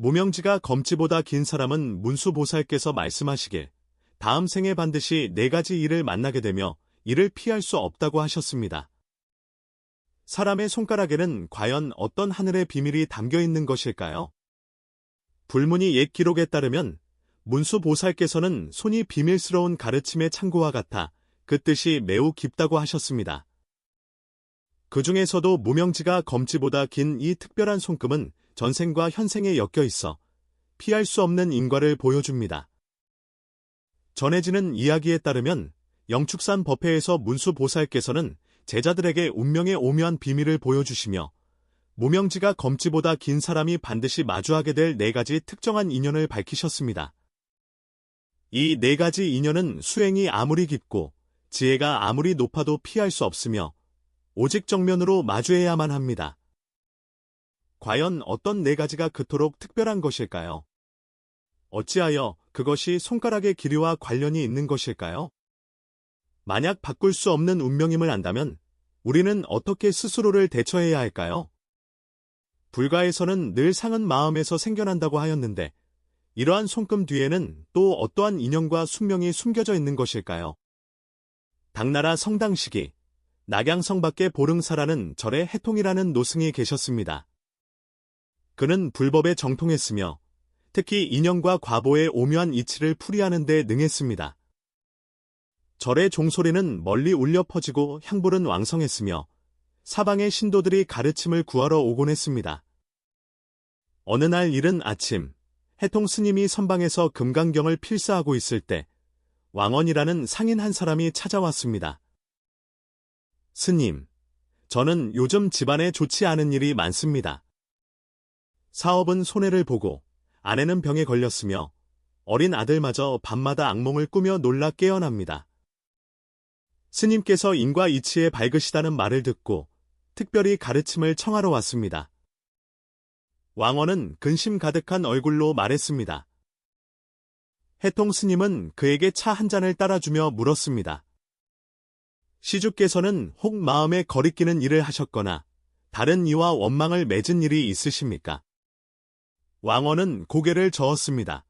무명지가 검지보다 긴 사람은 문수보살께서 말씀하시길 다음 생에 반드시 4가지 일을 만나게 되며 이를 피할 수 없다고 하셨습니다. 사람의 손가락에는 과연 어떤 하늘의 비밀이 담겨 있는 것일까요? 불문이 옛 기록에 따르면 문수보살께서는 손이 비밀스러운 가르침의 창고와 같아 그 뜻이 매우 깊다고 하셨습니다. 그 중에서도 무명지가 검지보다 긴 이 특별한 손금은 전생과 현생에 엮여 있어 피할 수 없는 인과를 보여줍니다. 전해지는 이야기에 따르면 영축산 법회에서 문수보살께서는 제자들에게 운명의 오묘한 비밀을 보여주시며 무명지가 검지보다 긴 사람이 반드시 마주하게 될 4가지 특정한 인연을 밝히셨습니다. 이 4가지 인연은 수행이 아무리 깊고 지혜가 아무리 높아도 피할 수 없으며 오직 정면으로 마주해야만 합니다. 과연 어떤 4가지가 그토록 특별한 것일까요? 어찌하여 그것이 손가락의 길이와 관련이 있는 것일까요? 만약 바꿀 수 없는 운명임을 안다면 우리는 어떻게 스스로를 대처해야 할까요? 불가에서는 늘 상은 마음에서 생겨난다고 하였는데 이러한 손금 뒤에는 또 어떠한 인연과 숙명이 숨겨져 있는 것일까요? 당나라 성당시기 낙양성 밖의 보릉사라는 절에 해통이라는 노승이 계셨습니다. 그는 불법에 정통했으며 특히 인연과 과보의 오묘한 이치를 풀이하는 데 능했습니다. 절의 종소리는 멀리 울려 퍼지고 향불은 왕성했으며 사방의 신도들이 가르침을 구하러 오곤 했습니다. 어느 날 이른 아침, 해통 스님이 선방에서 금강경을 필사하고 있을 때 왕언이라는 상인 한 사람이 찾아왔습니다. 스님, 저는 요즘 집안에 좋지 않은 일이 많습니다. 사업은 손해를 보고 아내는 병에 걸렸으며 어린 아들마저 밤마다 악몽을 꾸며 놀라 깨어납니다. 스님께서 인과 이치에 밝으시다는 말을 듣고 특별히 가르침을 청하러 왔습니다. 왕언은 근심 가득한 얼굴로 말했습니다. 해통 스님은 그에게 차 한 잔을 따라주며 물었습니다. 시주께서는 혹 마음에 거리끼는 일을 하셨거나 다른 이와 원망을 맺은 일이 있으십니까? 왕언은 고개를 저었습니다.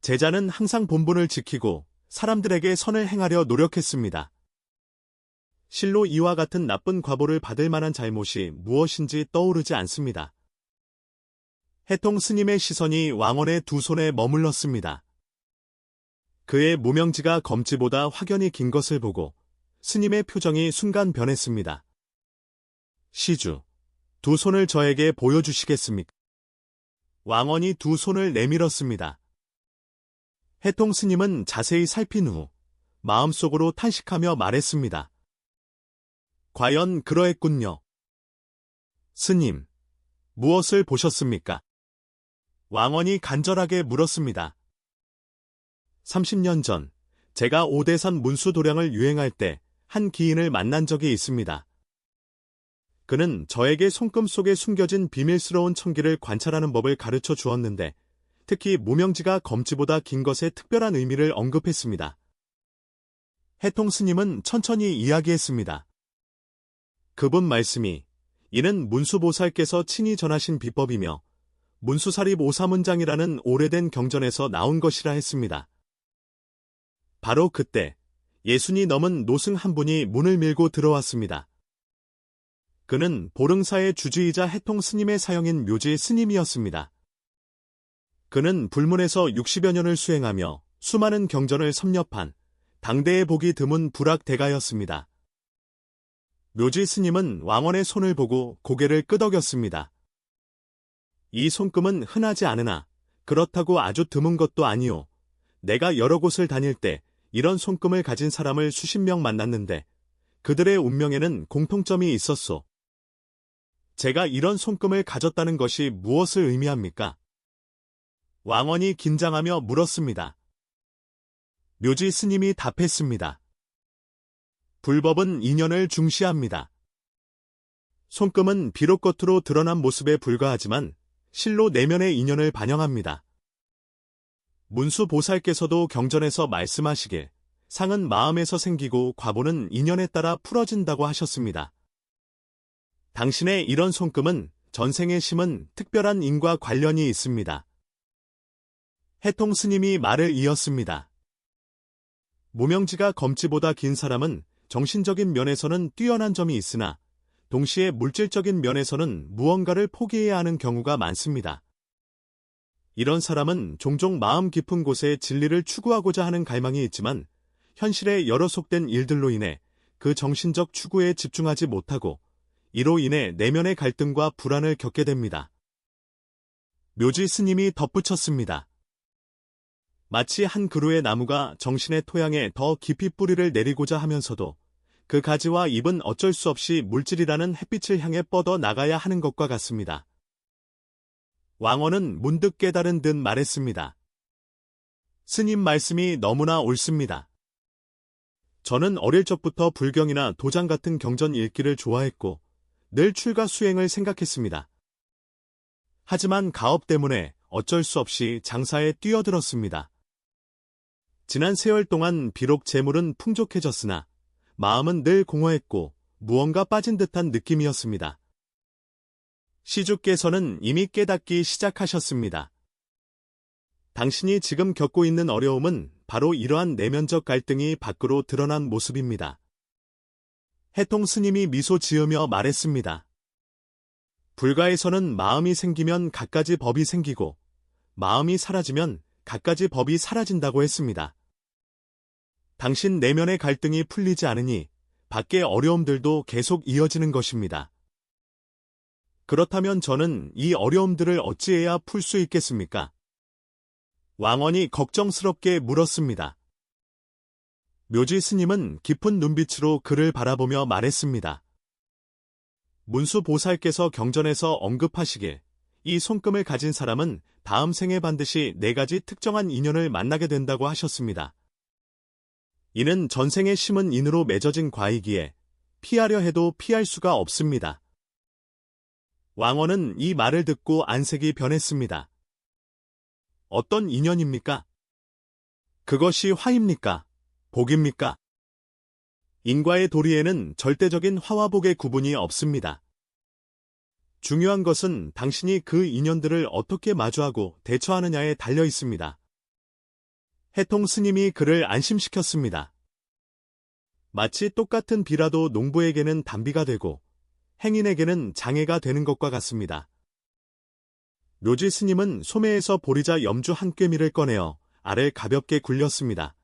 제자는 항상 본분을 지키고 사람들에게 선을 행하려 노력했습니다. 실로 이와 같은 나쁜 과보를 받을 만한 잘못이 무엇인지 떠오르지 않습니다. 해통 스님의 시선이 왕언의 두 손에 머물렀습니다. 그의 무명지가 검지보다 확연히 긴 것을 보고 스님의 표정이 순간 변했습니다. 시주, 두 손을 저에게 보여주시겠습니까? 왕언이 두 손을 내밀었습니다. 해통 스님은 자세히 살핀 후 마음속으로 탄식하며 말했습니다. 과연 그러했군요. 스님, 무엇을 보셨습니까? 왕언이 간절하게 물었습니다. 30년 전 제가 오대산 문수도량을 유행할 때 한 기인을 만난 적이 있습니다. 그는 저에게 손금 속에 숨겨진 비밀스러운 천기를 관찰하는 법을 가르쳐 주었는데 특히 무명지가 검지보다 긴 것의 특별한 의미를 언급했습니다. 해통 스님은 천천히 이야기했습니다. 그분 말씀이 이는 문수보살께서 친히 전하신 비법이며 문수사립 오사문장이라는 오래된 경전에서 나온 것이라 했습니다. 바로 그때 예순이 넘은 노승 한 분이 문을 밀고 들어왔습니다. 그는 보릉사의 주주이자 해통 스님의 사형인 묘지 스님이었습니다. 그는 불문에서 60여 년을 수행하며 수많은 경전을 섭렵한 당대에 보기 드문 불학대가였습니다. 묘지 스님은 왕언의 손을 보고 고개를 끄덕였습니다. 이 손금은 흔하지 않으나 그렇다고 아주 드문 것도 아니오. 내가 여러 곳을 다닐 때 이런 손금을 가진 사람을 수십 명 만났는데 그들의 운명에는 공통점이 있었소. 제가 이런 손금을 가졌다는 것이 무엇을 의미합니까? 왕언이 긴장하며 물었습니다. 묘지 스님이 답했습니다. 불법은 인연을 중시합니다. 손금은 비록 겉으로 드러난 모습에 불과하지만 실로 내면의 인연을 반영합니다. 문수보살께서도 경전에서 말씀하시길 상은 마음에서 생기고 과보는 인연에 따라 풀어진다고 하셨습니다. 당신의 이런 손금은 전생의 심은 특별한 인과 관련이 있습니다. 해통 스님이 말을 이었습니다. 무명지가 검지보다 긴 사람은 정신적인 면에서는 뛰어난 점이 있으나 동시에 물질적인 면에서는 무언가를 포기해야 하는 경우가 많습니다. 이런 사람은 종종 마음 깊은 곳에 진리를 추구하고자 하는 갈망이 있지만 현실에 여러 속된 일들로 인해 그 정신적 추구에 집중하지 못하고 이로 인해 내면의 갈등과 불안을 겪게 됩니다. 묘지 스님이 덧붙였습니다. 마치 한 그루의 나무가 정신의 토양에 더 깊이 뿌리를 내리고자 하면서도 그 가지와 잎은 어쩔 수 없이 물질이라는 햇빛을 향해 뻗어 나가야 하는 것과 같습니다. 왕언은 문득 깨달은 듯 말했습니다. 스님 말씀이 너무나 옳습니다. 저는 어릴 적부터 불경이나 도장 같은 경전 읽기를 좋아했고 늘 출가 수행을 생각했습니다. 하지만 가업 때문에 어쩔 수 없이 장사에 뛰어들었습니다. 지난 세월 동안 비록 재물은 풍족해졌으나 마음은 늘 공허했고 무언가 빠진 듯한 느낌이었습니다. 시주께서는 이미 깨닫기 시작하셨습니다. 당신이 지금 겪고 있는 어려움은 바로 이러한 내면적 갈등이 밖으로 드러난 모습입니다. 해통 스님이 미소 지으며 말했습니다. 불가에서는 마음이 생기면 갖가지 법이 생기고 마음이 사라지면 갖가지 법이 사라진다고 했습니다. 당신 내면의 갈등이 풀리지 않으니 밖의 어려움들도 계속 이어지는 것입니다. 그렇다면 저는 이 어려움들을 어찌해야 풀 수 있겠습니까? 왕언이 걱정스럽게 물었습니다. 묘지 스님은 깊은 눈빛으로 그를 바라보며 말했습니다. 문수 보살께서 경전에서 언급하시길 이 손금을 가진 사람은 다음 생에 반드시 4가지 특정한 인연을 만나게 된다고 하셨습니다. 이는 전생에 심은 인으로 맺어진 과이기에 피하려 해도 피할 수가 없습니다. 왕언은 이 말을 듣고 안색이 변했습니다. 어떤 인연입니까? 그것이 화입니까? 복입니까? 인과의 도리에는 절대적인 화와 복의 구분이 없습니다. 중요한 것은 당신이 그 인연들을 어떻게 마주하고 대처하느냐에 달려 있습니다. 해통 스님이 그를 안심시켰습니다. 마치 똑같은 비라도 농부에게는 단비가 되고 행인에게는 장애가 되는 것과 같습니다. 묘지 스님은 소매에서 보리자 염주 한 꿰미를 꺼내어 알을 가볍게 굴렸습니다.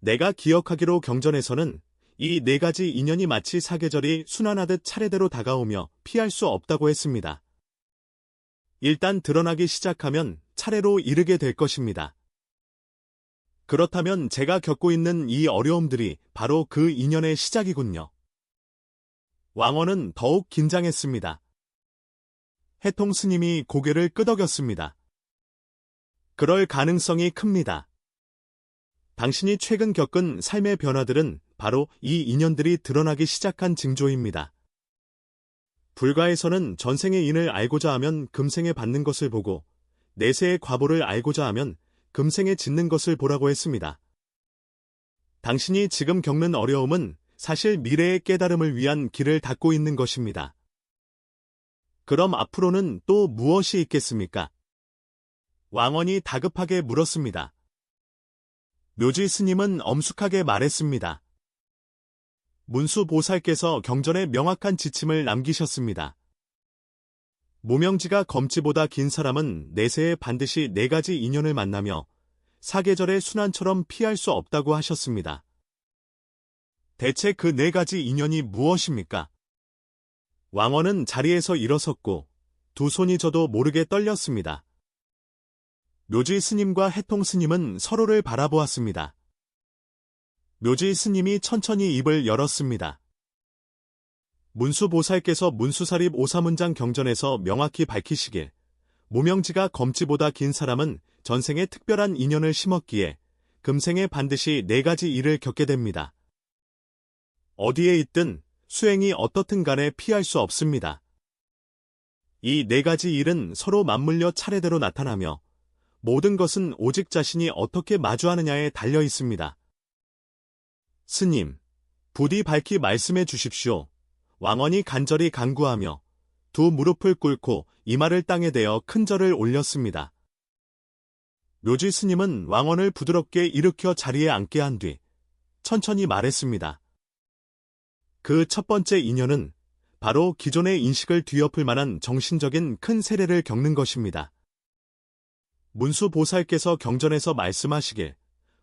내가 기억하기로 경전에서는 이 4가지 인연이 마치 사계절이 순환하듯 차례대로 다가오며 피할 수 없다고 했습니다. 일단 드러나기 시작하면 차례로 이르게 될 것입니다. 그렇다면 제가 겪고 있는 이 어려움들이 바로 그 인연의 시작이군요. 왕언은 더욱 긴장했습니다. 해통 스님이 고개를 끄덕였습니다. 그럴 가능성이 큽니다. 당신이 최근 겪은 삶의 변화들은 바로 이 인연들이 드러나기 시작한 징조입니다. 불가에서는 전생의 인을 알고자 하면 금생에 받는 것을 보고 내세의 과보를 알고자 하면 금생에 짓는 것을 보라고 했습니다. 당신이 지금 겪는 어려움은 사실 미래의 깨달음을 위한 길을 닫고 있는 것입니다. 그럼 앞으로는 또 무엇이 있겠습니까? 왕언이 다급하게 물었습니다. 묘지 스님은 엄숙하게 말했습니다. 문수 보살께서 경전에 명확한 지침을 남기셨습니다. 무명지가 검지보다 긴 사람은 내세에 반드시 4가지 인연을 만나며 사계절의 순환처럼 피할 수 없다고 하셨습니다. 대체 그 4가지 인연이 무엇입니까? 왕언은 자리에서 일어섰고 두 손이 저도 모르게 떨렸습니다. 묘지 스님과 해통 스님은 서로를 바라보았습니다. 묘지 스님이 천천히 입을 열었습니다. 문수보살께서 문수사립 오사문장 경전에서 명확히 밝히시길 무명지가 검지보다 긴 사람은 전생에 특별한 인연을 심었기에 금생에 반드시 4가지 일을 겪게 됩니다. 어디에 있든 수행이 어떻든 간에 피할 수 없습니다. 이 4가지 일은 서로 맞물려 차례대로 나타나며 모든 것은 오직 자신이 어떻게 마주하느냐에 달려 있습니다. 스님, 부디 밝히 말씀해 주십시오. 왕언이 간절히 간구하며 두 무릎을 꿇고 이마를 땅에 대어 큰 절을 올렸습니다. 묘지 스님은 왕원을 부드럽게 일으켜 자리에 앉게 한 뒤 천천히 말했습니다. 그 첫 번째 인연은 바로 기존의 인식을 뒤엎을 만한 정신적인 큰 세례를 겪는 것입니다. 문수 보살께서 경전에서 말씀하시길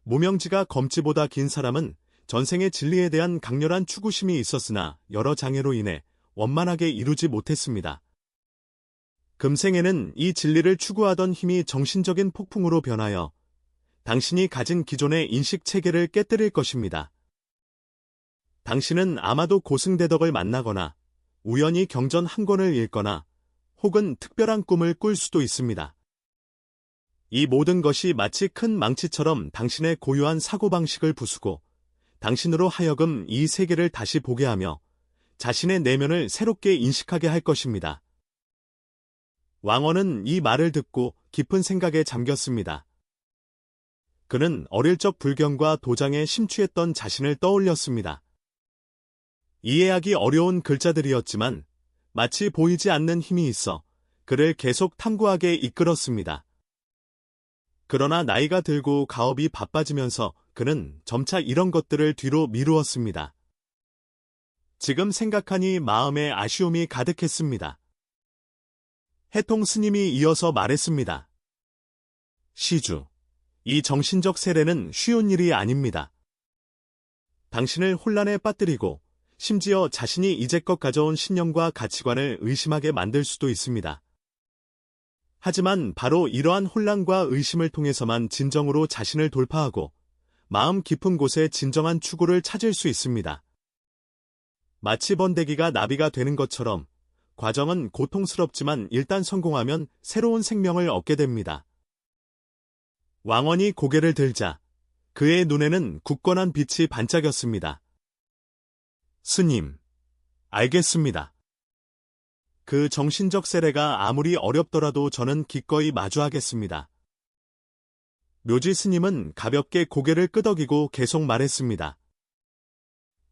무명지가 검지보다 긴 사람은 전생의 진리에 대한 강렬한 추구심이 있었으나 여러 장애로 인해 원만하게 이루지 못했습니다. 금생에는 이 진리를 추구하던 힘이 정신적인 폭풍으로 변하여 당신이 가진 기존의 인식 체계를 깨뜨릴 것입니다. 당신은 아마도 고승대덕을 만나거나 우연히 경전 한 권을 읽거나 혹은 특별한 꿈을 꿀 수도 있습니다. 이 모든 것이 마치 큰 망치처럼 당신의 고유한 사고방식을 부수고 당신으로 하여금 이 세계를 다시 보게 하며 자신의 내면을 새롭게 인식하게 할 것입니다. 왕원은 이 말을 듣고 깊은 생각에 잠겼습니다. 그는 어릴 적 불경과 도장에 심취했던 자신을 떠올렸습니다. 이해하기 어려운 글자들이었지만 마치 보이지 않는 힘이 있어 그를 계속 탐구하게 이끌었습니다. 그러나 나이가 들고 가업이 바빠지면서 그는 점차 이런 것들을 뒤로 미루었습니다. 지금 생각하니 마음에 아쉬움이 가득했습니다. 해통 스님이 이어서 말했습니다. 시주, 이 정신적 세례는 쉬운 일이 아닙니다. 당신을 혼란에 빠뜨리고 심지어 자신이 이제껏 가져온 신념과 가치관을 의심하게 만들 수도 있습니다. 하지만 바로 이러한 혼란과 의심을 통해서만 진정으로 자신을 돌파하고 마음 깊은 곳에 진정한 추구를 찾을 수 있습니다. 마치 번데기가 나비가 되는 것처럼 과정은 고통스럽지만 일단 성공하면 새로운 생명을 얻게 됩니다. 왕원이 고개를 들자 그의 눈에는 굳건한 빛이 반짝였습니다. 스님, 알겠습니다. 그 정신적 세례가 아무리 어렵더라도 저는 기꺼이 마주하겠습니다. 묘지 스님은 가볍게 고개를 끄덕이고 계속 말했습니다.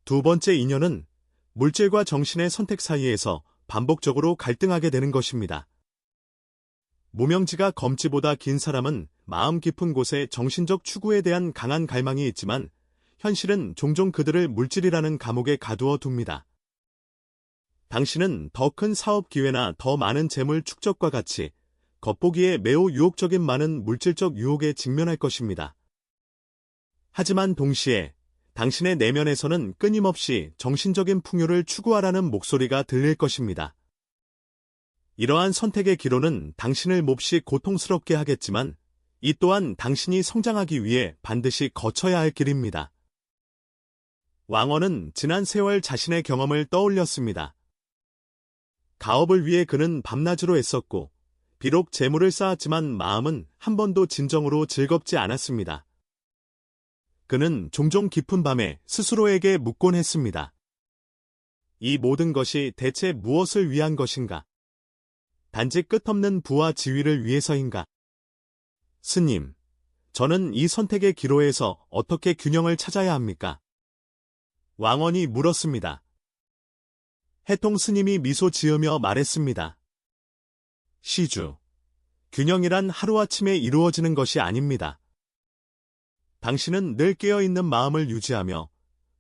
두 번째 인연은 물질과 정신의 선택 사이에서 반복적으로 갈등하게 되는 것입니다. 무명지가 검지보다 긴 사람은 마음 깊은 곳에 정신적 추구에 대한 강한 갈망이 있지만 현실은 종종 그들을 물질이라는 감옥에 가두어 둡니다. 당신은 더 큰 사업 기회나 더 많은 재물 축적과 같이 겉보기에 매우 유혹적인 많은 물질적 유혹에 직면할 것입니다. 하지만 동시에 당신의 내면에서는 끊임없이 정신적인 풍요를 추구하라는 목소리가 들릴 것입니다. 이러한 선택의 기로는 당신을 몹시 고통스럽게 하겠지만 이 또한 당신이 성장하기 위해 반드시 거쳐야 할 길입니다. 왕원은 지난 세월 자신의 경험을 떠올렸습니다. 가업을 위해 그는 밤낮으로 애썼고 비록 재물을 쌓았지만 마음은 한 번도 진정으로 즐겁지 않았습니다. 그는 종종 깊은 밤에 스스로에게 묻곤 했습니다. 이 모든 것이 대체 무엇을 위한 것인가? 단지 끝없는 부와 지위를 위해서인가? 스님, 저는 이 선택의 기로에서 어떻게 균형을 찾아야 합니까? 왕원이 물었습니다. 해통 스님이 미소 지으며 말했습니다. 시주, 균형이란 하루아침에 이루어지는 것이 아닙니다. 당신은 늘 깨어있는 마음을 유지하며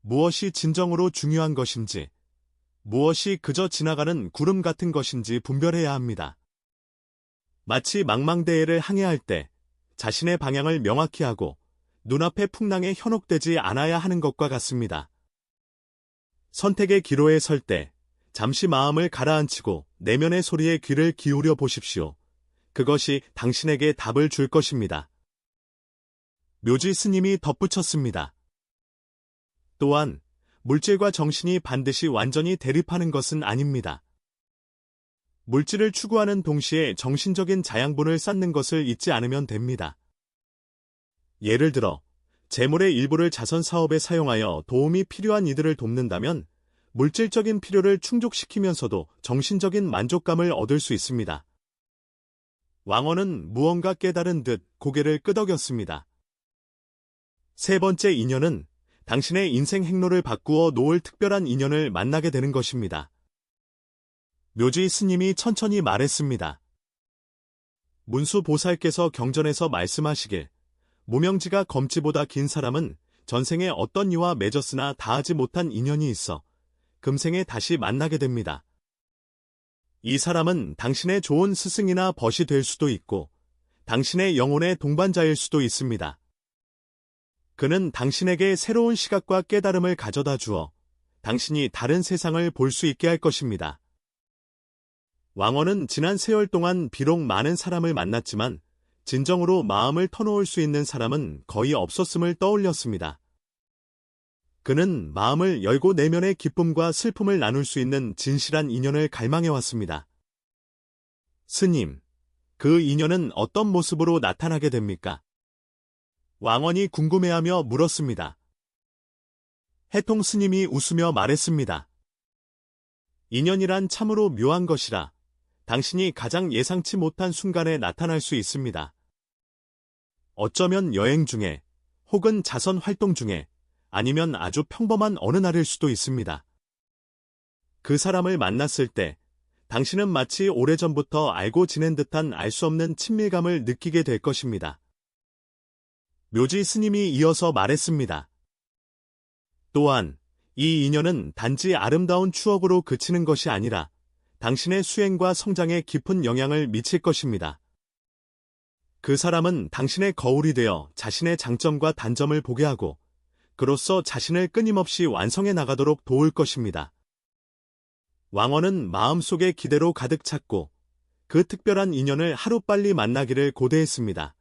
무엇이 진정으로 중요한 것인지, 무엇이 그저 지나가는 구름 같은 것인지 분별해야 합니다. 마치 망망대해를 항해할 때 자신의 방향을 명확히 하고 눈앞의 풍랑에 현혹되지 않아야 하는 것과 같습니다. 선택의 기로에 설 때 잠시 마음을 가라앉히고 내면의 소리에 귀를 기울여 보십시오. 그것이 당신에게 답을 줄 것입니다. 묘지 스님이 덧붙였습니다. 또한 물질과 정신이 반드시 완전히 대립하는 것은 아닙니다. 물질을 추구하는 동시에 정신적인 자양분을 쌓는 것을 잊지 않으면 됩니다. 예를 들어 재물의 일부를 자선 사업에 사용하여 도움이 필요한 이들을 돕는다면 물질적인 필요를 충족시키면서도 정신적인 만족감을 얻을 수 있습니다. 왕원은 무언가 깨달은 듯 고개를 끄덕였습니다. 세 번째 인연은 당신의 인생 행로를 바꾸어 놓을 특별한 인연을 만나게 되는 것입니다. 묘지 스님이 천천히 말했습니다. 문수 보살께서 경전에서 말씀하시길, 무명지가 검지보다 긴 사람은 전생에 어떤 이와 맺었으나 다하지 못한 인연이 있어 금생에 다시 만나게 됩니다. 이 사람은 당신의 좋은 스승이나 벗이 될 수도 있고 당신의 영혼의 동반자일 수도 있습니다. 그는 당신에게 새로운 시각과 깨달음을 가져다 주어 당신이 다른 세상을 볼 수 있게 할 것입니다. 왕원은 지난 세월 동안 비록 많은 사람을 만났지만 진정으로 마음을 터놓을 수 있는 사람은 거의 없었음을 떠올렸습니다. 그는 마음을 열고 내면의 기쁨과 슬픔을 나눌 수 있는 진실한 인연을 갈망해왔습니다. 스님, 그 인연은 어떤 모습으로 나타나게 됩니까? 왕원이 궁금해하며 물었습니다. 해통 스님이 웃으며 말했습니다. 인연이란 참으로 묘한 것이라 당신이 가장 예상치 못한 순간에 나타날 수 있습니다. 어쩌면 여행 중에 혹은 자선 활동 중에 아니면 아주 평범한 어느 날일 수도 있습니다. 그 사람을 만났을 때 당신은 마치 오래전부터 알고 지낸 듯한 알 수 없는 친밀감을 느끼게 될 것입니다. 묘지 스님이 이어서 말했습니다. 또한 이 인연은 단지 아름다운 추억으로 그치는 것이 아니라 당신의 수행과 성장에 깊은 영향을 미칠 것입니다. 그 사람은 당신의 거울이 되어 자신의 장점과 단점을 보게 하고 그로써 자신을 끊임없이 완성해 나가도록 도울 것입니다. 왕원은 마음속에 기대로 가득 찼고 그 특별한 인연을 하루빨리 만나기를 고대했습니다.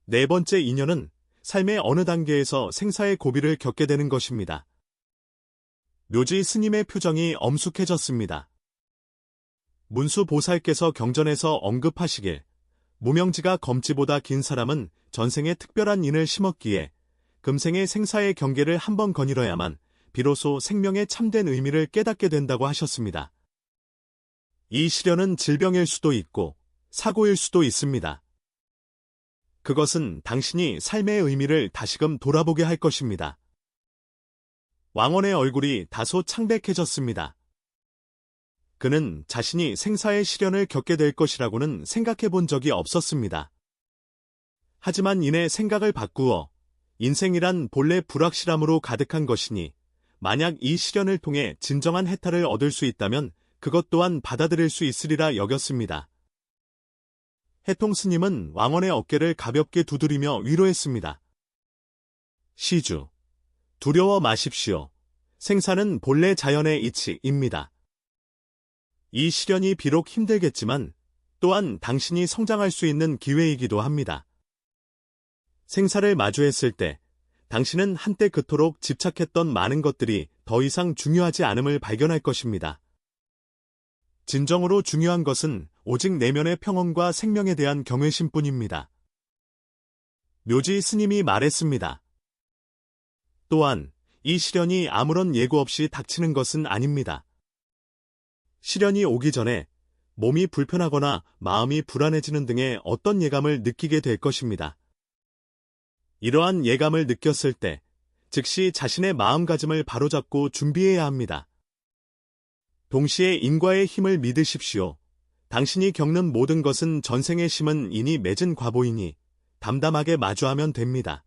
네 번째 인연은 삶의 어느 단계에서 생사의 고비를 겪게 되는 것입니다. 묘지 스님의 표정이 엄숙해졌습니다. 문수 보살께서 경전에서 언급하시길, 무명지가 검지보다 긴 사람은 전생에 특별한 인을 심었기에 금생의 생사의 경계를 한번 거닐어야만 비로소 생명의 참된 의미를 깨닫게 된다고 하셨습니다. 이 시련은 질병일 수도 있고 사고일 수도 있습니다. 그것은 당신이 삶의 의미를 다시금 돌아보게 할 것입니다. 왕원의 얼굴이 다소 창백해졌습니다. 그는 자신이 생사의 시련을 겪게 될 것이라고는 생각해 본 적이 없었습니다. 하지만 이내 생각을 바꾸어 인생이란 본래 불확실함으로 가득한 것이니 만약 이 시련을 통해 진정한 해탈을 얻을 수 있다면 그것 또한 받아들일 수 있으리라 여겼습니다. 해통 스님은 왕원의 어깨를 가볍게 두드리며 위로했습니다. 시주, 두려워 마십시오. 생사는 본래 자연의 이치입니다. 이 시련이 비록 힘들겠지만 또한 당신이 성장할 수 있는 기회이기도 합니다. 생사를 마주했을 때 당신은 한때 그토록 집착했던 많은 것들이 더 이상 중요하지 않음을 발견할 것입니다. 진정으로 중요한 것은 오직 내면의 평온과 생명에 대한 경외심뿐입니다. 묘지 스님이 말했습니다. 또한 이 시련이 아무런 예고 없이 닥치는 것은 아닙니다. 시련이 오기 전에 몸이 불편하거나 마음이 불안해지는 등의 어떤 예감을 느끼게 될 것입니다. 이러한 예감을 느꼈을 때 즉시 자신의 마음가짐을 바로잡고 준비해야 합니다. 동시에 인과의 힘을 믿으십시오. 당신이 겪는 모든 것은 전생의 심은 이니 맺은 과보이니 담담하게 마주하면 됩니다.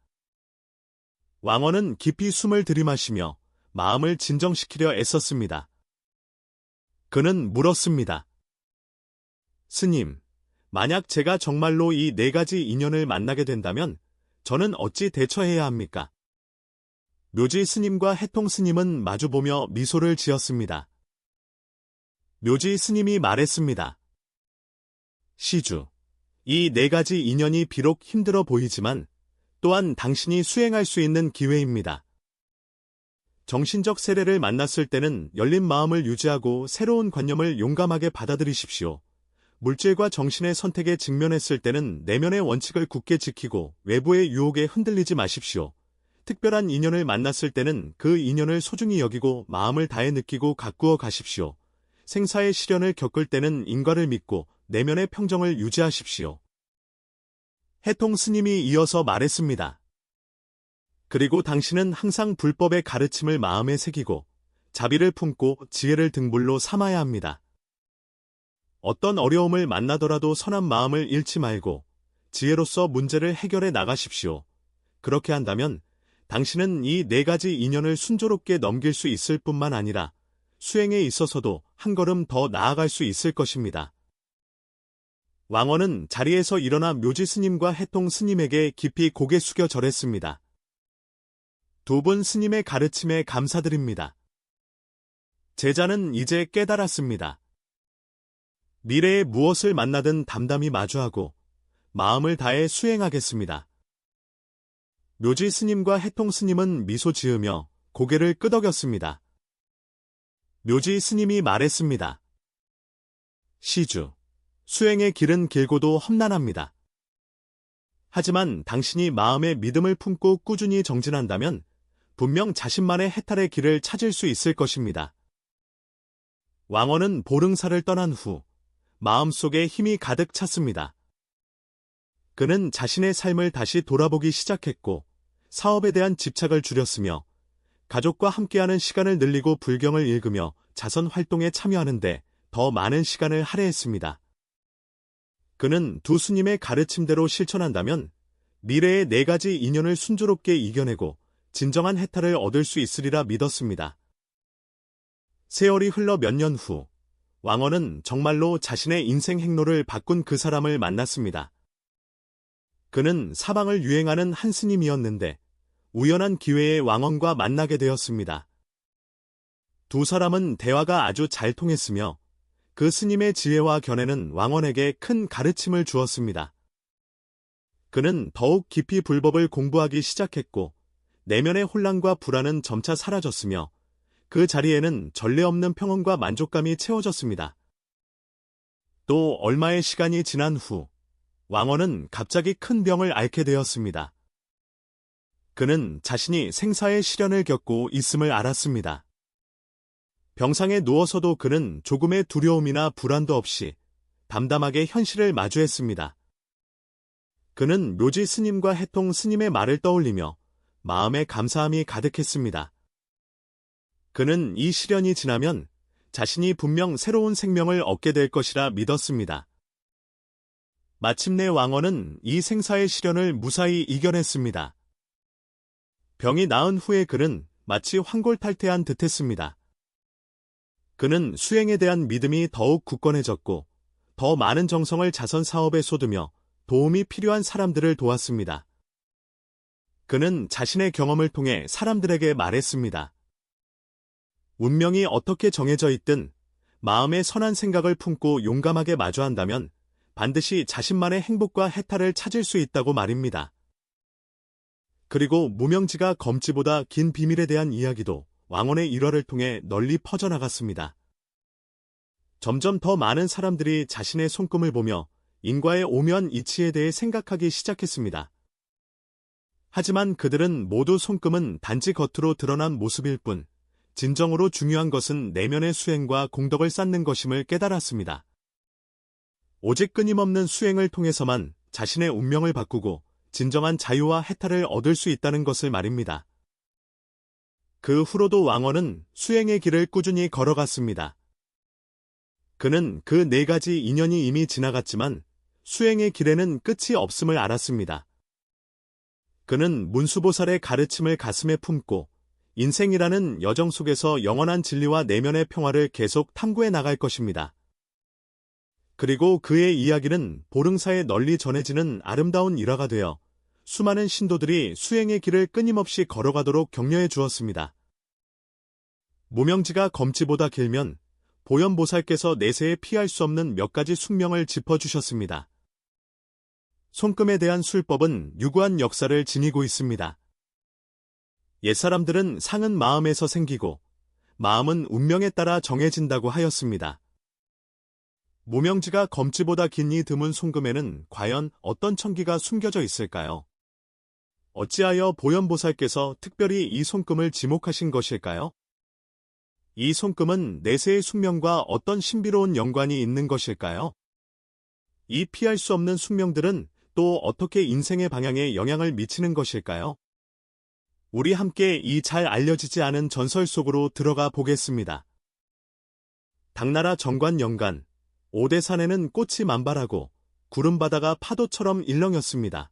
왕원은 깊이 숨을 들이마시며 마음을 진정시키려 애썼습니다. 그는 물었습니다. 스님, 만약 제가 정말로 이 네 가지 인연을 만나게 된다면 저는 어찌 대처해야 합니까? 묘지 스님과 해통 스님은 마주보며 미소를 지었습니다. 묘지 스님이 말했습니다. 시주, 이 네 가지 인연이 비록 힘들어 보이지만 또한 당신이 수행할 수 있는 기회입니다. 정신적 세례를 만났을 때는 열린 마음을 유지하고 새로운 관념을 용감하게 받아들이십시오. 물질과 정신의 선택에 직면했을 때는 내면의 원칙을 굳게 지키고 외부의 유혹에 흔들리지 마십시오. 특별한 인연을 만났을 때는 그 인연을 소중히 여기고 마음을 다해 느끼고 가꾸어 가십시오. 생사의 시련을 겪을 때는 인과를 믿고 내면의 평정을 유지하십시오. 해통 스님이 이어서 말했습니다. 그리고 당신은 항상 불법의 가르침을 마음에 새기고 자비를 품고 지혜를 등불로 삼아야 합니다. 어떤 어려움을 만나더라도 선한 마음을 잃지 말고 지혜로서 문제를 해결해 나가십시오. 그렇게 한다면 당신은 이 4가지 인연을 순조롭게 넘길 수 있을 뿐만 아니라 수행에 있어서도 한 걸음 더 나아갈 수 있을 것입니다. 왕언은 자리에서 일어나 묘지 스님과 해통 스님에게 깊이 고개 숙여 절했습니다. 2분 스님의 가르침에 감사드립니다. 제자는 이제 깨달았습니다. 미래에 무엇을 만나든 담담히 마주하고 마음을 다해 수행하겠습니다. 묘지 스님과 해통 스님은 미소 지으며 고개를 끄덕였습니다. 묘지 스님이 말했습니다. 시주, 수행의 길은 길고도 험난합니다. 하지만 당신이 마음에 믿음을 품고 꾸준히 정진한다면 분명 자신만의 해탈의 길을 찾을 수 있을 것입니다. 왕언은 보릉사를 떠난 후 마음속에 힘이 가득 찼습니다. 그는 자신의 삶을 다시 돌아보기 시작했고 사업에 대한 집착을 줄였으며 가족과 함께하는 시간을 늘리고 불경을 읽으며 자선 활동에 참여하는데 더 많은 시간을 할애했습니다. 그는 두 스님의 가르침대로 실천한다면 미래의 4가지 인연을 순조롭게 이겨내고 진정한 해탈을 얻을 수 있으리라 믿었습니다. 세월이 흘러 몇 년 후 왕언은 정말로 자신의 인생 행로를 바꾼 그 사람을 만났습니다. 그는 사방을 유행하는 한 스님이었는데 우연한 기회에 왕언과 만나게 되었습니다. 두 사람은 대화가 아주 잘 통했으며 그 스님의 지혜와 견해는 왕언에게 큰 가르침을 주었습니다. 그는 더욱 깊이 불법을 공부하기 시작했고 내면의 혼란과 불안은 점차 사라졌으며 그 자리에는 전례 없는 평온과 만족감이 채워졌습니다. 또 얼마의 시간이 지난 후 왕언은 갑자기 큰 병을 앓게 되었습니다. 그는 자신이 생사의 시련을 겪고 있음을 알았습니다. 병상에 누워서도 그는 조금의 두려움이나 불안도 없이 담담하게 현실을 마주했습니다. 그는 묘지 스님과 해통 스님의 말을 떠올리며 마음에 감사함이 가득했습니다. 그는 이 시련이 지나면 자신이 분명 새로운 생명을 얻게 될 것이라 믿었습니다. 마침내 왕언은 이 생사의 시련을 무사히 이겨냈습니다. 병이 나은 후에 그는 마치 환골탈태한 듯했습니다. 그는 수행에 대한 믿음이 더욱 굳건해졌고 더 많은 정성을 자선 사업에 쏟으며 도움이 필요한 사람들을 도왔습니다. 그는 자신의 경험을 통해 사람들에게 말했습니다. 운명이 어떻게 정해져 있든 마음에 선한 생각을 품고 용감하게 마주한다면 반드시 자신만의 행복과 해탈을 찾을 수 있다고 말입니다. 그리고 무명지가 검지보다 긴 비밀에 대한 이야기도 왕언의 일화를 통해 널리 퍼져나갔습니다. 점점 더 많은 사람들이 자신의 손금을 보며 인과의 오묘한 이치에 대해 생각하기 시작했습니다. 하지만 그들은 모두 손금은 단지 겉으로 드러난 모습일 뿐 진정으로 중요한 것은 내면의 수행과 공덕을 쌓는 것임을 깨달았습니다. 오직 끊임없는 수행을 통해서만 자신의 운명을 바꾸고 진정한 자유와 해탈을 얻을 수 있다는 것을 말입니다. 그 후로도 왕언은 수행의 길을 꾸준히 걸어갔습니다. 그는 그 4가지 인연이 이미 지나갔지만 수행의 길에는 끝이 없음을 알았습니다. 그는 문수보살의 가르침을 가슴에 품고 인생이라는 여정 속에서 영원한 진리와 내면의 평화를 계속 탐구해 나갈 것입니다. 그리고 그의 이야기는 보릉사에 널리 전해지는 아름다운 일화가 되어 수많은 신도들이 수행의 길을 끊임없이 걸어가도록 격려해 주었습니다. 무명지가 검지보다 길면 보현보살께서 내세에 피할 수 없는 몇 가지 숙명을 짚어주셨습니다. 손금에 대한 술법은 유구한 역사를 지니고 있습니다. 옛사람들은 상은 마음에서 생기고 마음은 운명에 따라 정해진다고 하였습니다. 무명지가 검지보다 긴 이 드문 손금에는 과연 어떤 천기가 숨겨져 있을까요? 어찌하여 보현보살께서 특별히 이 손금을 지목하신 것일까요? 이 손금은 내세의 숙명과 어떤 신비로운 연관이 있는 것일까요? 이 피할 수 없는 숙명들은 또 어떻게 인생의 방향에 영향을 미치는 것일까요? 우리 함께 이 잘 알려지지 않은 전설 속으로 들어가 보겠습니다. 당나라 정관 연간, 오대산에는 꽃이 만발하고 구름바다가 파도처럼 일렁였습니다.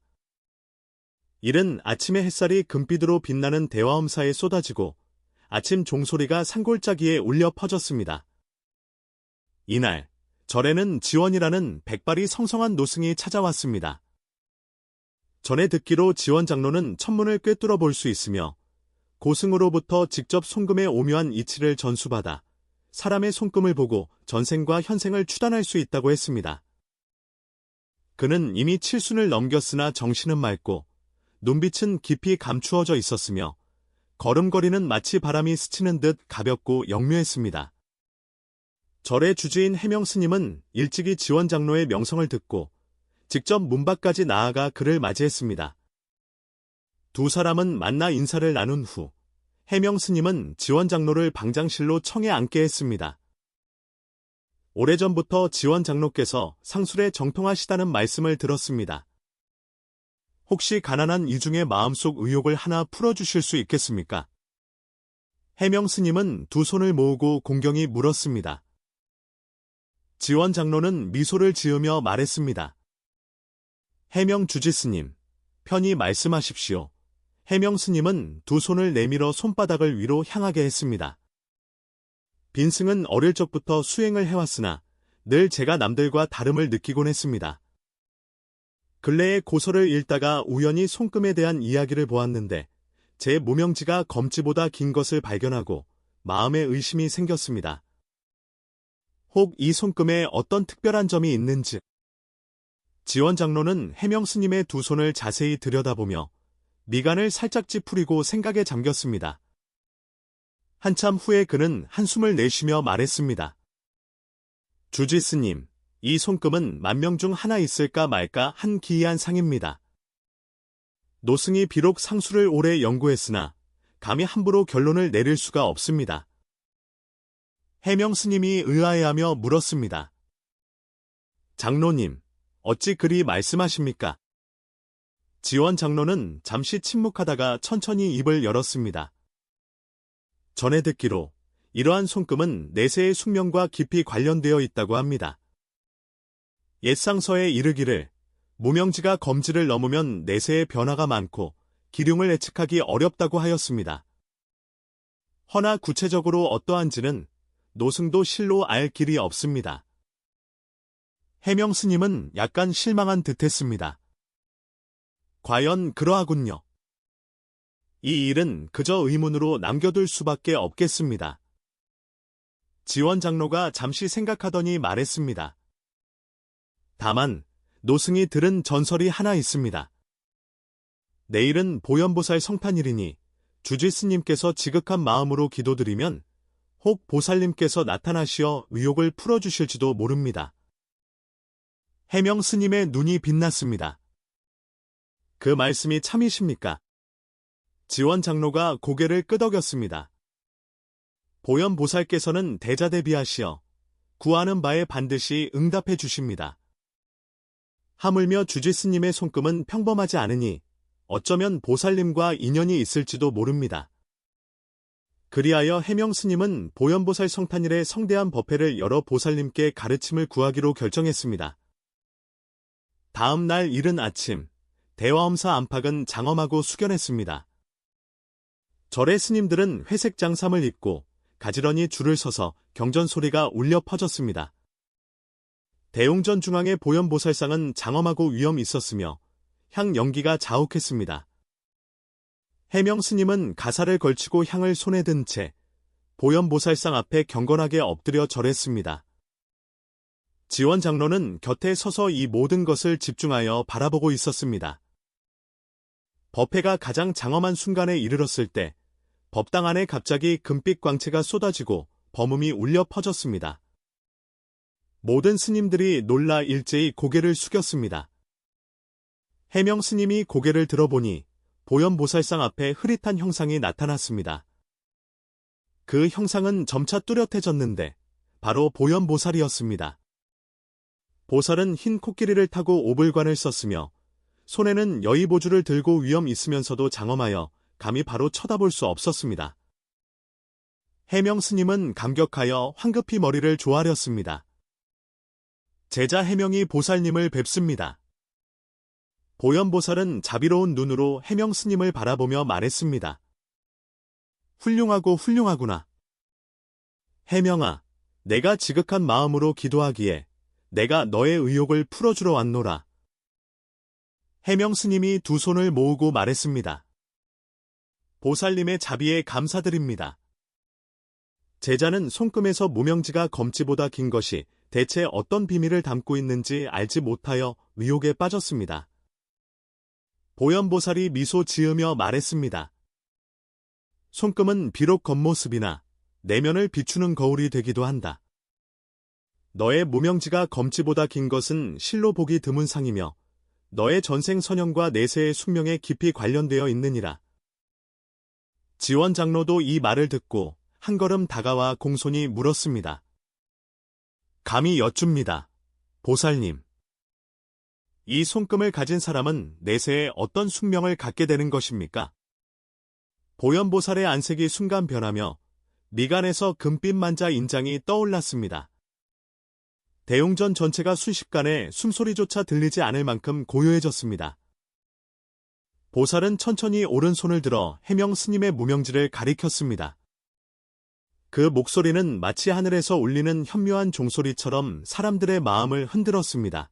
이른 아침의 햇살이 금빛으로 빛나는 대화엄사에 쏟아지고 아침 종소리가 산골짜기에 울려 퍼졌습니다. 이날, 절에는 지원이라는 백발이 성성한 노승이 찾아왔습니다. 전에 듣기로 지원 장로는 천문을 꿰뚫어 볼 수 있으며 고승으로부터 직접 손금의 오묘한 이치를 전수받아 사람의 손금을 보고 전생과 현생을 추단할 수 있다고 했습니다. 그는 이미 칠순을 넘겼으나 정신은 맑고 눈빛은 깊이 감추어져 있었으며 걸음걸이는 마치 바람이 스치는 듯 가볍고 영묘했습니다. 절의 주지인 해명스님은 일찍이 지원 장로의 명성을 듣고 직접 문 밖까지 나아가 그를 맞이했습니다. 두 사람은 만나 인사를 나눈 후 해명스님은 지원 장로를 방장실로 청에 앉게 했습니다. 오래전부터 지원 장로께서 상술에 정통하시다는 말씀을 들었습니다. 혹시 가난한 이중의 마음속 의욕을 하나 풀어주실 수 있겠습니까? 해명스님은 두 손을 모으고 공경히 물었습니다. 지원 장로는 미소를 지으며 말했습니다. 해명 주지스님, 편히 말씀하십시오. 해명 스님은 두 손을 내밀어 손바닥을 위로 향하게 했습니다. 빈승은 어릴 적부터 수행을 해왔으나 늘 제가 남들과 다름을 느끼곤 했습니다. 근래에 고서를 읽다가 우연히 손금에 대한 이야기를 보았는데 제 무명지가 검지보다 긴 것을 발견하고 마음에 의심이 생겼습니다. 혹 이 손금에 어떤 특별한 점이 있는지. 지원 장로는 해명 스님의 두 손을 자세히 들여다보며 미간을 살짝 찌푸리고 생각에 잠겼습니다. 한참 후에 그는 한숨을 내쉬며 말했습니다. 주지 스님, 이 손금은 만명 중 하나 있을까 말까 한 기이한 상입니다. 노승이 비록 상수를 오래 연구했으나 감히 함부로 결론을 내릴 수가 없습니다. 해명 스님이 의아해하며 물었습니다. 장로님, 어찌 그리 말씀하십니까? 지원 장로는 잠시 침묵하다가 천천히 입을 열었습니다. 전에 듣기로 이러한 손금은 내세의 숙명과 깊이 관련되어 있다고 합니다. 옛상서에 이르기를 무명지가 검지를 넘으면 내세의 변화가 많고 기륭을 예측하기 어렵다고 하였습니다. 허나 구체적으로 어떠한지는 노승도 실로 알 길이 없습니다. 해명 스님은 약간 실망한 듯했습니다. 과연 그러하군요. 이 일은 그저 의문으로 남겨둘 수밖에 없겠습니다. 지원 장로가 잠시 생각하더니 말했습니다. 다만 노승이 들은 전설이 하나 있습니다. 내일은 보현보살 성탄일이니 주지 스님께서 지극한 마음으로 기도드리면 혹 보살님께서 나타나시어 의욕을 풀어주실지도 모릅니다. 해명 스님의 눈이 빛났습니다. 그 말씀이 참이십니까? 지원 장로가 고개를 끄덕였습니다. 보현보살께서는 대자대비하시어 구하는 바에 반드시 응답해 주십니다. 하물며 주지 스님의 손금은 평범하지 않으니 어쩌면 보살님과 인연이 있을지도 모릅니다. 그리하여 해명 스님은 보현보살 성탄일에 성대한 법회를 열어 보살님께 가르침을 구하기로 결정했습니다. 다음 날 이른 아침, 대화엄사 안팎은 장엄하고 숙연했습니다. 절의 스님들은 회색 장삼을 입고 가지런히 줄을 서서 경전 소리가 울려 퍼졌습니다. 대웅전 중앙의 보현보살상은 장엄하고 위엄 있었으며 향 연기가 자욱했습니다. 해명 스님은 가사를 걸치고 향을 손에 든 채 보현보살상 앞에 경건하게 엎드려 절했습니다. 지원 장로는 곁에 서서 이 모든 것을 집중하여 바라보고 있었습니다. 법회가 가장 장엄한 순간에 이르렀을 때 법당 안에 갑자기 금빛 광채가 쏟아지고 범음이 울려 퍼졌습니다. 모든 스님들이 놀라 일제히 고개를 숙였습니다. 해명 스님이 고개를 들어보니 보현보살상 앞에 흐릿한 형상이 나타났습니다. 그 형상은 점차 뚜렷해졌는데 바로 보현보살이었습니다. 보살은 흰 코끼리를 타고 오불관을 썼으며 손에는 여의보주를 들고 위엄 있으면서도 장엄하여 감히 바로 쳐다볼 수 없었습니다. 해명 스님은 감격하여 황급히 머리를 조아렸습니다. 제자 해명이 보살님을 뵙습니다. 보현보살은 자비로운 눈으로 해명 스님을 바라보며 말했습니다. 훌륭하구나. 해명아, 내가 지극한 마음으로 기도하기에 내가 너의 의욕을 풀어주러 왔노라. 해명 스님이 두 손을 모으고 말했습니다. 보살님의 자비에 감사드립니다. 제자는 손금에서 무명지가 검지보다 긴 것이 대체 어떤 비밀을 담고 있는지 알지 못하여 의욕에 빠졌습니다. 보현보살이 미소 지으며 말했습니다. 손금은 비록 겉모습이나 내면을 비추는 거울이 되기도 한다. 너의 무명지가 검지보다 긴 것은 실로 보기 드문 상이며 너의 전생 선영과 내세의 숙명에 깊이 관련되어 있느니라. 지원 장로도 이 말을 듣고 한 걸음 다가와 공손히 물었습니다. 감히 여쭙니다. 보살님. 이 손금을 가진 사람은 내세에 어떤 숙명을 갖게 되는 것입니까? 보현보살의 안색이 순간 변하며 미간에서 금빛 만자 인장이 떠올랐습니다. 대웅전 전체가 순식간에 숨소리조차 들리지 않을 만큼 고요해졌습니다. 보살은 천천히 오른손을 들어 해명 스님의 무명지를 가리켰습니다. 그 목소리는 마치 하늘에서 울리는 현묘한 종소리처럼 사람들의 마음을 흔들었습니다.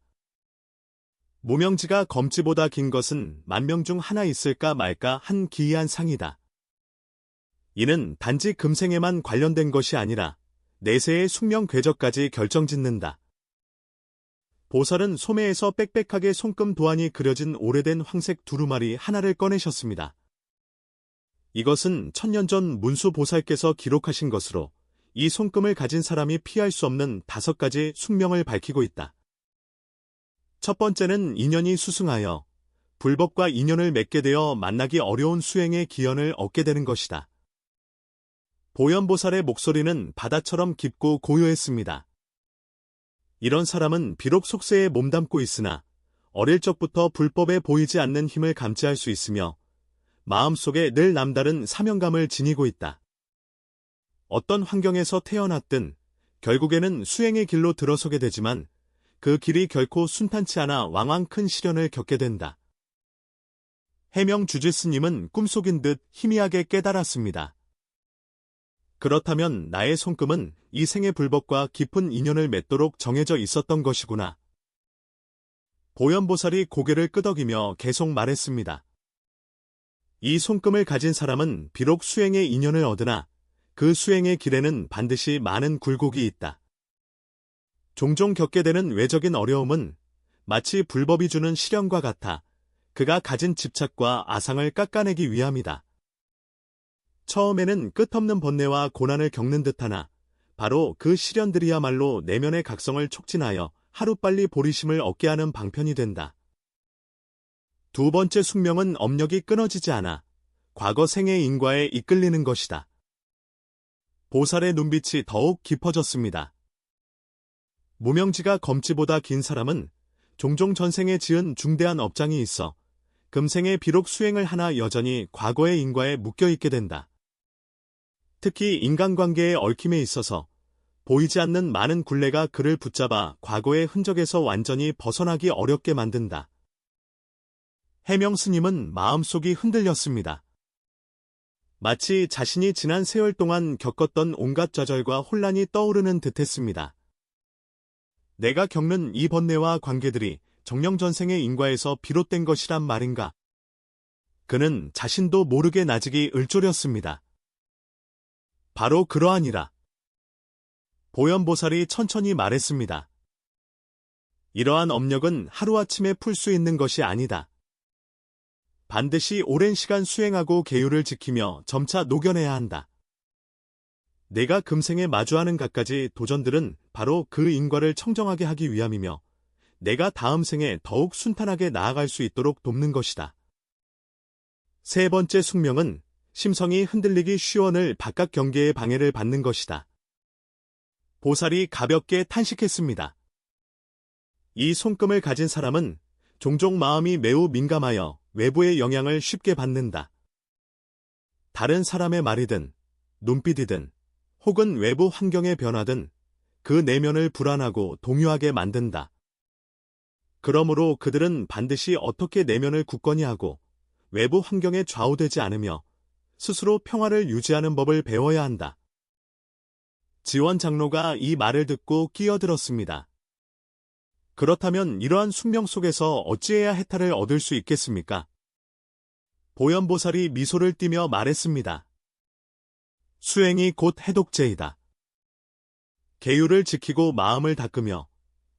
무명지가 검지보다 긴 것은 만 명 중 하나 있을까 말까 한 기이한 상이다. 이는 단지 금생에만 관련된 것이 아니라 내세의 숙명 궤적까지 결정짓는다. 보살은 소매에서 빽빽하게 손금 도안이 그려진 오래된 황색 두루마리 하나를 꺼내셨습니다. 이것은 천년 전 문수 보살께서 기록하신 것으로 이 손금을 가진 사람이 피할 수 없는 5가지 숙명을 밝히고 있다. 첫 번째는 인연이 수승하여 불법과 인연을 맺게 되어 만나기 어려운 수행의 기연을 얻게 되는 것이다. 보현보살의 목소리는 바다처럼 깊고 고요했습니다. 이런 사람은 비록 속세에 몸담고 있으나 어릴 적부터 불법에 보이지 않는 힘을 감지할 수 있으며 마음속에 늘 남다른 사명감을 지니고 있다. 어떤 환경에서 태어났든 결국에는 수행의 길로 들어서게 되지만 그 길이 결코 순탄치 않아 왕왕 큰 시련을 겪게 된다. 해명 주지스님은 꿈속인 듯 희미하게 깨달았습니다. 그렇다면 나의 손금은 이 생의 불법과 깊은 인연을 맺도록 정해져 있었던 것이구나. 보현보살이 고개를 끄덕이며 계속 말했습니다. 이 손금을 가진 사람은 비록 수행의 인연을 얻으나 그 수행의 길에는 반드시 많은 굴곡이 있다. 종종 겪게 되는 외적인 어려움은 마치 불법이 주는 시련과 같아 그가 가진 집착과 아상을 깎아내기 위함이다. 처음에는 끝없는 번뇌와 고난을 겪는 듯하나 바로 그 시련들이야말로 내면의 각성을 촉진하여 하루빨리 보리심을 얻게 하는 방편이 된다. 두 번째 숙명은 업력이 끊어지지 않아 과거 생의 인과에 이끌리는 것이다. 보살의 눈빛이 더욱 깊어졌습니다. 무명지가 검지보다 긴 사람은 종종 전생에 지은 중대한 업장이 있어 금생에 비록 수행을 하나 여전히 과거의 인과에 묶여있게 된다. 특히 인간관계의 얽힘에 있어서 보이지 않는 많은 굴레가 그를 붙잡아 과거의 흔적에서 완전히 벗어나기 어렵게 만든다. 해명 스님은 마음속이 흔들렸습니다. 마치 자신이 지난 세월 동안 겪었던 온갖 좌절과 혼란이 떠오르는 듯했습니다. 내가 겪는 이 번뇌와 관계들이 정령전생의 인과에서 비롯된 것이란 말인가? 그는 자신도 모르게 나직이 을조렸습니다. 바로 그러하니라. 보현보살이 천천히 말했습니다. 이러한 업력은 하루아침에 풀 수 있는 것이 아니다. 반드시 오랜 시간 수행하고 계율을 지키며 점차 녹여내야 한다. 내가 금생에 마주하는 갖가지 도전들은 바로 그 인과를 청정하게 하기 위함이며 내가 다음 생에 더욱 순탄하게 나아갈 수 있도록 돕는 것이다. 세 번째 숙명은 심성이 흔들리기 쉬원을 바깥 경계의 방해를 받는 것이다. 보살이 가볍게 탄식했습니다. 이 손금을 가진 사람은 종종 마음이 매우 민감하여 외부의 영향을 쉽게 받는다. 다른 사람의 말이든, 눈빛이든, 혹은 외부 환경의 변화든 그 내면을 불안하고 동요하게 만든다. 그러므로 그들은 반드시 어떻게 내면을 굳건히 하고 외부 환경에 좌우되지 않으며 스스로 평화를 유지하는 법을 배워야 한다. 지원 장로가 이 말을 듣고 끼어들었습니다. 그렇다면 이러한 숙명 속에서 어찌해야 해탈을 얻을 수 있겠습니까? 보현보살이 미소를 띠며 말했습니다. 수행이 곧 해독제이다. 계율을 지키고 마음을 닦으며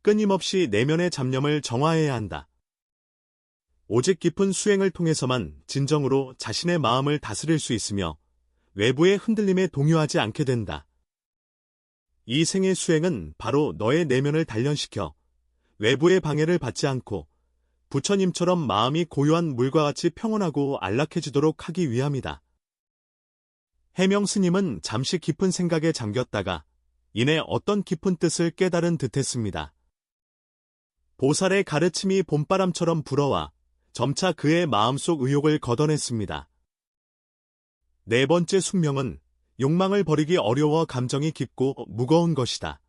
끊임없이 내면의 잡념을 정화해야 한다. 오직 깊은 수행을 통해서만 진정으로 자신의 마음을 다스릴 수 있으며 외부의 흔들림에 동요하지 않게 된다. 이 생의 수행은 바로 너의 내면을 단련시켜 외부의 방해를 받지 않고 부처님처럼 마음이 고요한 물과 같이 평온하고 안락해지도록 하기 위함이다. 해명 스님은 잠시 깊은 생각에 잠겼다가 이내 어떤 깊은 뜻을 깨달은 듯했습니다. 보살의 가르침이 봄바람처럼 불어와 점차 그의 마음속 의욕을 걷어냈습니다. 네 번째 숙명은 욕망을 버리기 어려워 감정이 깊고 무거운 것이다.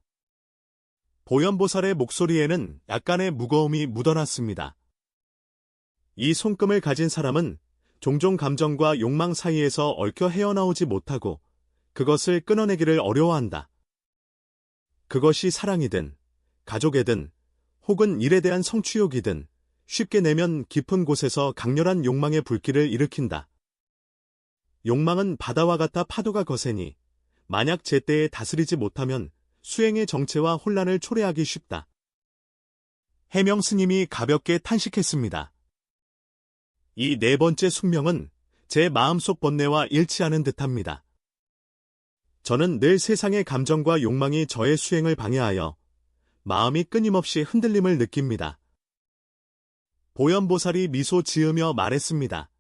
보현보살의 목소리에는 약간의 무거움이 묻어났습니다. 이 손금을 가진 사람은 종종 감정과 욕망 사이에서 얽혀 헤어나오지 못하고 그것을 끊어내기를 어려워한다. 그것이 사랑이든 가족이든 혹은 일에 대한 성취욕이든 쉽게 내면 깊은 곳에서 강렬한 욕망의 불길을 일으킨다. 욕망은 바다와 같아 파도가 거세니 만약 제때에 다스리지 못하면 수행의 정체와 혼란을 초래하기 쉽다. 해명 스님이 가볍게 탄식했습니다. 이 네 번째 숙명은 제 마음속 번뇌와 일치하는 듯합니다. 저는 늘 세상의 감정과 욕망이 저의 수행을 방해하여 마음이 끊임없이 흔들림을 느낍니다. 보현보살이 미소 지으며 말했습니다.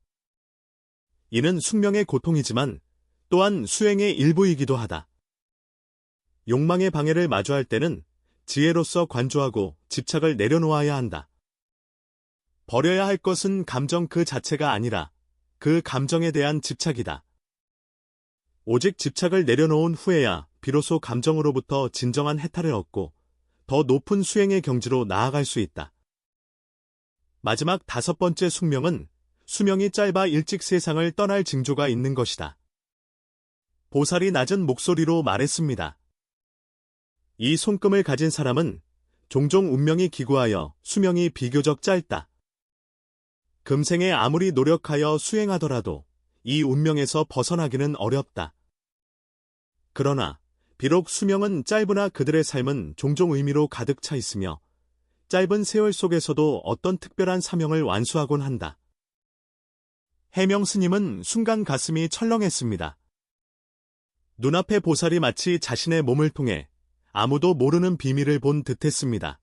이는 숙명의 고통이지만 또한 수행의 일부이기도 하다. 욕망의 방해를 마주할 때는 지혜로서 관조하고 집착을 내려놓아야 한다. 버려야 할 것은 감정 그 자체가 아니라 그 감정에 대한 집착이다. 오직 집착을 내려놓은 후에야 비로소 감정으로부터 진정한 해탈을 얻고 더 높은 수행의 경지로 나아갈 수 있다. 마지막 다섯 번째 숙명은 수명이 짧아 일찍 세상을 떠날 징조가 있는 것이다. 보살이 낮은 목소리로 말했습니다. 이 손금을 가진 사람은 종종 운명이 기구하여 수명이 비교적 짧다. 금생에 아무리 노력하여 수행하더라도 이 운명에서 벗어나기는 어렵다. 그러나 비록 수명은 짧으나 그들의 삶은 종종 의미로 가득 차 있으며 짧은 세월 속에서도 어떤 특별한 사명을 완수하곤 한다. 해명 스님은 순간 가슴이 철렁했습니다. 눈앞의 보살이 마치 자신의 몸을 통해 아무도 모르는 비밀을 본 듯했습니다.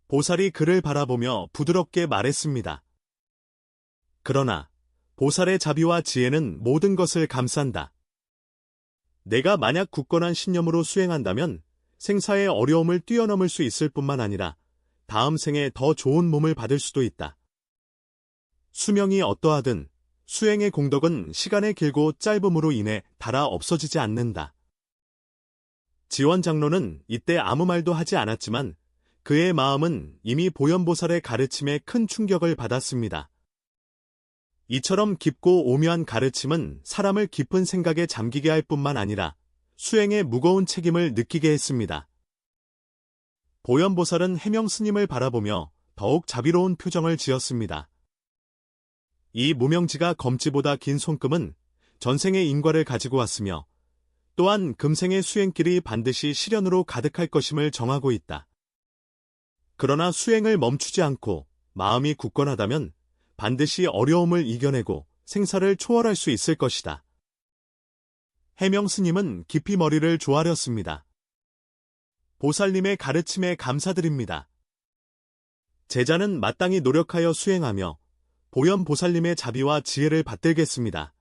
보살이 그를 바라보며 부드럽게 말했습니다. 그러나 보살의 자비와 지혜는 모든 것을 감싼다. 내가 만약 굳건한 신념으로 수행한다면 생사의 어려움을 뛰어넘을 수 있을 뿐만 아니라 다음 생에 더 좋은 몸을 받을 수도 있다. 수명이 어떠하든 수행의 공덕은 시간의 길고 짧음으로 인해 닳아 없어지지 않는다. 지원 장로는 이때 아무 말도 하지 않았지만 그의 마음은 이미 보현보살의 가르침에 큰 충격을 받았습니다. 이처럼 깊고 오묘한 가르침은 사람을 깊은 생각에 잠기게 할 뿐만 아니라 수행의 무거운 책임을 느끼게 했습니다. 보현보살은 해명 스님을 바라보며 더욱 자비로운 표정을 지었습니다. 이 무명지가 검지보다 긴 손금은 전생의 인과를 가지고 왔으며 또한 금생의 수행길이 반드시 시련으로 가득할 것임을 정하고 있다. 그러나 수행을 멈추지 않고 마음이 굳건하다면 반드시 어려움을 이겨내고 생사를 초월할 수 있을 것이다. 해명 스님은 깊이 머리를 조아렸습니다. 보살님의 가르침에 감사드립니다. 제자는 마땅히 노력하여 수행하며 보현보살님의 자비와 지혜를 받들겠습니다.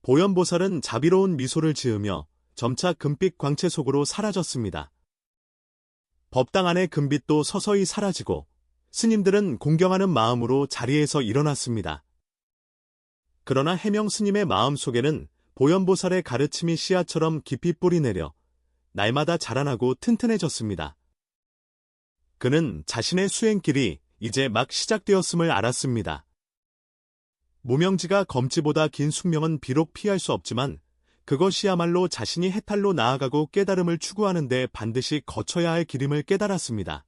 보현보살은 자비로운 미소를 지으며 점차 금빛 광채 속으로 사라졌습니다. 법당 안의 금빛도 서서히 사라지고 스님들은 공경하는 마음으로 자리에서 일어났습니다. 그러나 해명 스님의 마음속에는 보현보살의 가르침이 씨앗처럼 깊이 뿌리내려 날마다 자라나고 튼튼해졌습니다. 그는 자신의 수행길이 이제 막 시작되었음을 알았습니다. 무명지가 검지보다 긴 숙명은 비록 피할 수 없지만 그것이야말로 자신이 해탈로 나아가고 깨달음을 추구하는 데 반드시 거쳐야 할 길임을 깨달았습니다.